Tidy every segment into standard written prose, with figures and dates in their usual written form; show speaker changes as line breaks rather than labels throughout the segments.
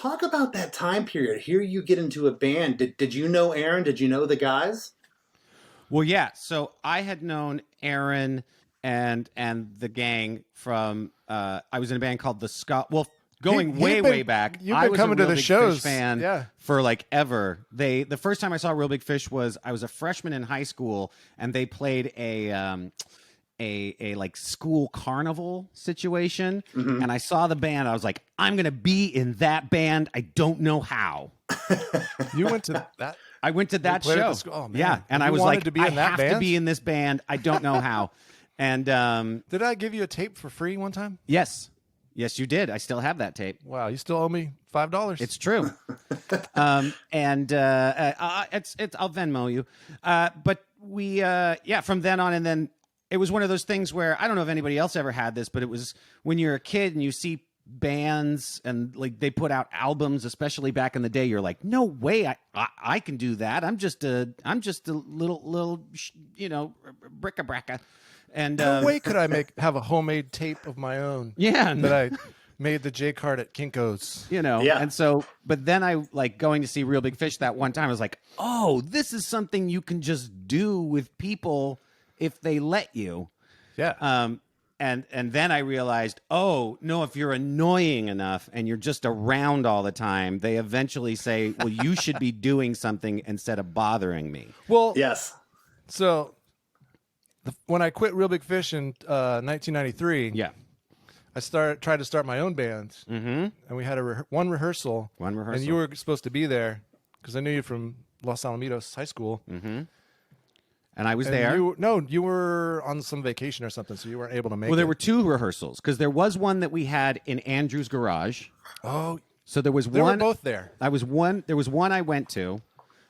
talk about that time period. Here you get into a band. Did you know Aaron? Did you know the guys?
Well, yeah. So I had known Aaron and the gang from. I was in a band called the Scott. Well, going way back.
You've
I
been
was
coming
a
to
Real
the
Big
shows,
Fish fan for like ever. The first time I saw Real Big Fish was I was a freshman in high school, and they played a like school carnival situation, and I saw the band. I was like, I'm gonna be in that band. I don't know how.
You went to that?
I went to that show.
Oh, man.
Yeah, and I was like, I have to be in this band. I don't know how. And
did I give you a tape for free one time?
Yes, you did. I still have that tape.
Wow, you still owe me $5.
It's true. It's I'll Venmo you. But we from then on, and then it was one of those things where I don't know if anybody else ever had this, but it was when you're a kid and you see bands and like they put out albums, especially back in the day, you're like, no way, I can do that. I'm just a little bric-a-braca. And
no way could I have a homemade tape of my own.
Yeah,
that I made the J card at Kinko's.
Yeah. And so, but then I like going to see Real Big Fish that one time. I was like, oh, this is something you can just do with people if they let you.
Yeah.
And then I realized, oh, no, if you're annoying enough and you're just around all the time, they eventually say, well, you should be doing something instead of bothering me.
Well,
yes.
So when I quit Real Big Fish in 1993, I tried to start my own band, and we had one rehearsal, and you were supposed to be there because I knew you from Los Alamitos High School.
And I was there.
You were on some vacation or something, so you weren't able to make it.
Well, there were two rehearsals because there was one that we had in Andrew's garage.
Oh,
so there was one.
They were both there.
There was one I went to,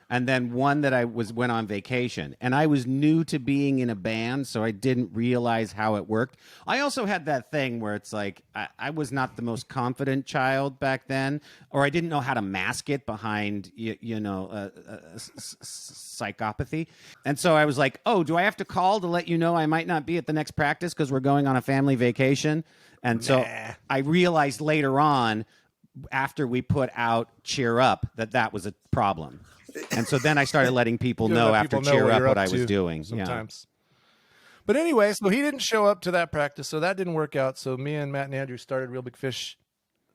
and then one that I went on vacation. And I was new to being in a band, so I didn't realize how it worked. I also had that thing where it's like I was not the most confident child back then, or I didn't know how to mask it behind psychopathy. And so I was like, oh, do I have to call to let you know I might not be at the next practice because we're going on a family vacation? And so I realized later on, after we put out Cheer Up, that was a problem. And so then I started letting people know after Cheer Up what I was doing.
Sometimes. But anyway, so he didn't show up to that practice, so that didn't work out. So me and Matt and Andrew started Real Big Fish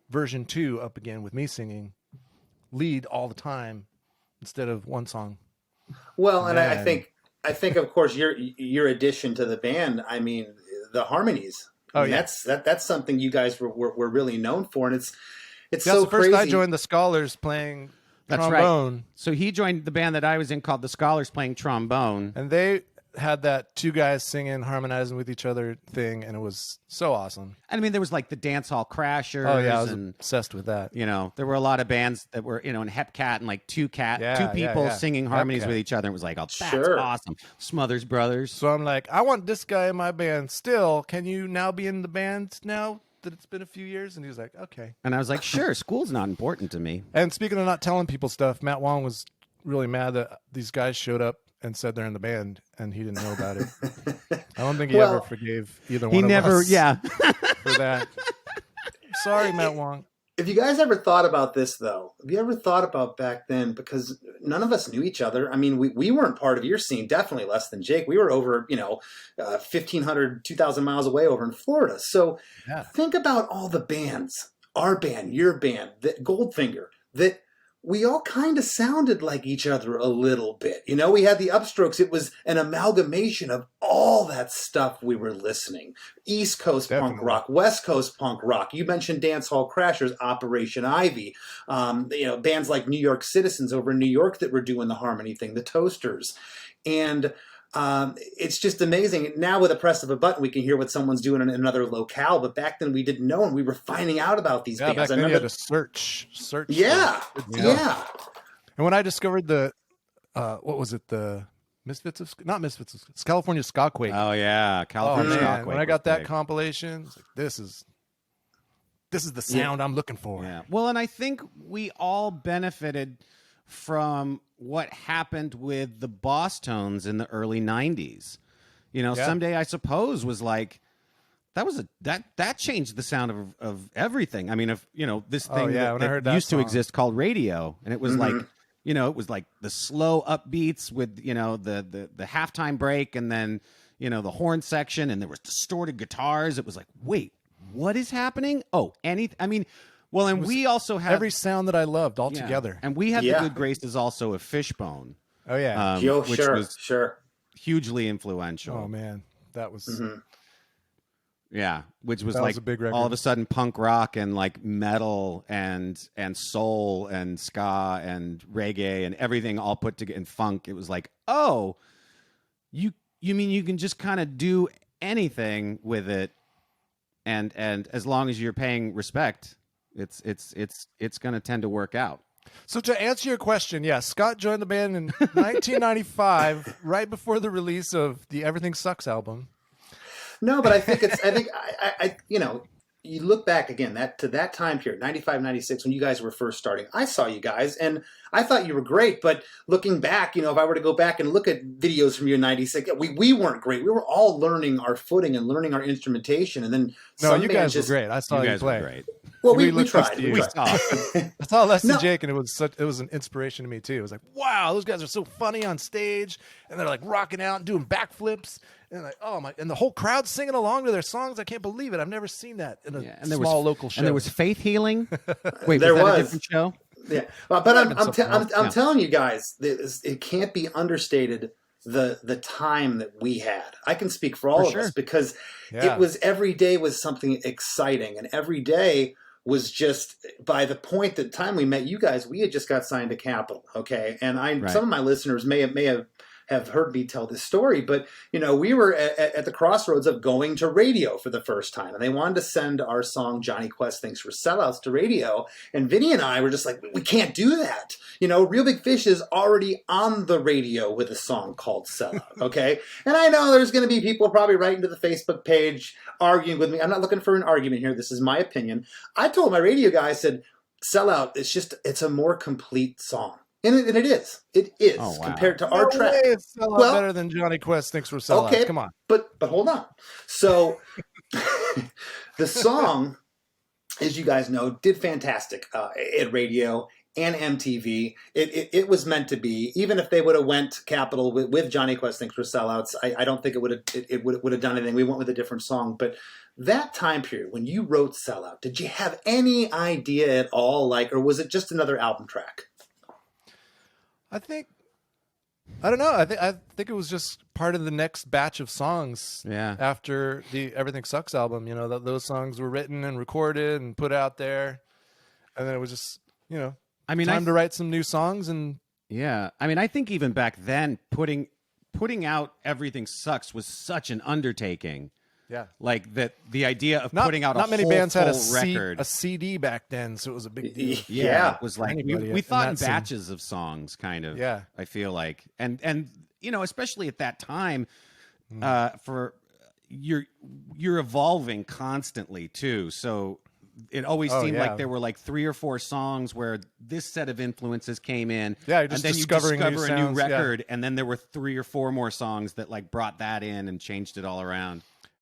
version 2 up again with me singing lead all the time instead of one song.
Well, and I think of course your addition to the band. I mean, the harmonies. That's something you guys were really known for, and it's so crazy.
First I joined the Scholars playing trombone.
Right. So he joined the band that I was in called the Scholars playing trombone,
and they had that two guys singing, harmonizing with each other thing, and it was so awesome.
And I mean, there was like the Dance Hall Crashers.
Oh yeah, I was obsessed with that.
There were a lot of bands that were in Hepcat and like two people singing harmonies with each other. It was like, oh, that's awesome. Smothers Brothers.
So I'm like, I want this guy in my band still. Can you now be in the band now that it's been a few years? And he was like, okay.
And I was like, sure, school's not important to me.
And speaking of not telling people stuff, Matt Wong was really mad that these guys showed up and said they're in the band, and he didn't know about it. I don't think he ever forgave either one of us for that. Sorry, Matt Wong.
Have you guys ever thought about this, though? Have you ever thought about back then? Because none of us knew each other. I mean, we weren't part of your scene, definitely less than Jake. We were over, 1,500, 2,000 miles away over in Florida. So think about all the bands, our band, your band, Goldfinger, that we all kind of sounded like each other a little bit. We had the Upstrokes. It was an amalgamation of all that stuff we were listening. East Coast punk rock, West Coast punk rock. You mentioned Dance Hall Crashers, Operation Ivy. Bands like New York Citizens over in New York that were doing the harmony thing, the Toasters. And it's just amazing. Now with a press of a button, we can hear what someone's doing in another locale. But back then we didn't know, and we were finding out about these bands.
Back then you had to search.
Yeah.
And when I discovered the, what was it? The not Misfits, it's California Ska Quake.
Oh yeah, California Ska Quake.
When I got that compilation, it's like, this is the sound I'm looking for.
Yeah. Well, and I think we all benefited from what happened with the Boss Tones in the early 90s. Someday I suppose was like that changed the sound of everything. I mean, if this thing
that
used
song.
to exist called radio, and it was like it was like the slow upbeats with the halftime break, and then the horn section, and there was distorted guitars. It was like, wait, what is happening? Oh, well, and we also had
every sound that I loved all together,
and we had the good graces also of Fishbone.
Oh yeah,
which was hugely influential.
Oh man, that was.
Yeah, which was
that
like
was a big record.
All of a sudden punk rock and like metal and soul and ska and reggae and everything all put together, and funk. It was like, oh, you mean you can just kind of do anything with it, and as long as you're paying respect, it's going to tend to work out.
So to answer your question, yes, Scott joined the band in 1995, right before the release of the Everything Sucks album.
No, but I think I you look back again to that time period, 95, 96, when you guys were first starting. I saw you guys and I thought you were great, but looking back, if I were to go back and look at videos from you in 96, we weren't great. We were all learning our footing and learning our instrumentation, and then
you guys were great. I saw you play.
Great.
Well, we tried.
We saw.
I saw Les and Jake, and it was an inspiration to me too. It was like, wow, those guys are so funny on stage, and they're like rocking out and doing backflips, and like, oh my, and the whole crowd singing along to their songs. I can't believe it. I've never seen that in a small local show.
And there was Faith Healing. Wait,
there
was that a different show?
Yeah, but I'm telling you guys, it can't be understated the time that we had. I can speak for all of us because it was every day was something exciting, and every day was just, by the point that time we met you guys, we had just got signed to Capitol. Okay, and some of my listeners may have heard me tell this story, but we were at the crossroads of going to radio for the first time, and they wanted to send our song Johnny Quest Thinks We're Sellouts to radio, and Vinny and I were just like, we can't do that. Real Big Fish is already on the radio with a song called Sellout, okay? And I know there's going to be people probably writing to the Facebook page arguing with me. I'm not looking for an argument here. This is my opinion. I told my radio guy, I said, Sellout, it's a more complete song. And it is. It is compared to our track.
It's a lot better than Johnny Quest Thinks We're Sellouts. Okay, come on.
But hold on. So the song, as you guys know, did fantastic at radio and MTV. It was meant to be. Even if they would have went Capitol with Johnny Quest Thinks We're Sellouts, I don't think it would have done anything. We went with a different song. But that time period when you wrote Sellout, did you have any idea at all, or was it just another album track?
I don't know. I think it was just part of the next batch of songs.
Yeah.
After the Everything Sucks album, those songs were written and recorded and put out there, and then it was just time to write some new songs. And
yeah, I think even back then, putting out Everything Sucks was such an undertaking.
Yeah,
like that. The idea of putting out
not many
whole
bands had
a
CD back then, so it was a big deal.
Yeah, it was like we thought in batches of songs, kind of.
Yeah,
I feel like, and especially at that time, for you're evolving constantly too, so it always seemed like there were like 3 or 4 songs where this set of influences came in.
Yeah,
and then you discover a new record, and then there were 3 or 4 more songs that like brought that in and changed it all around.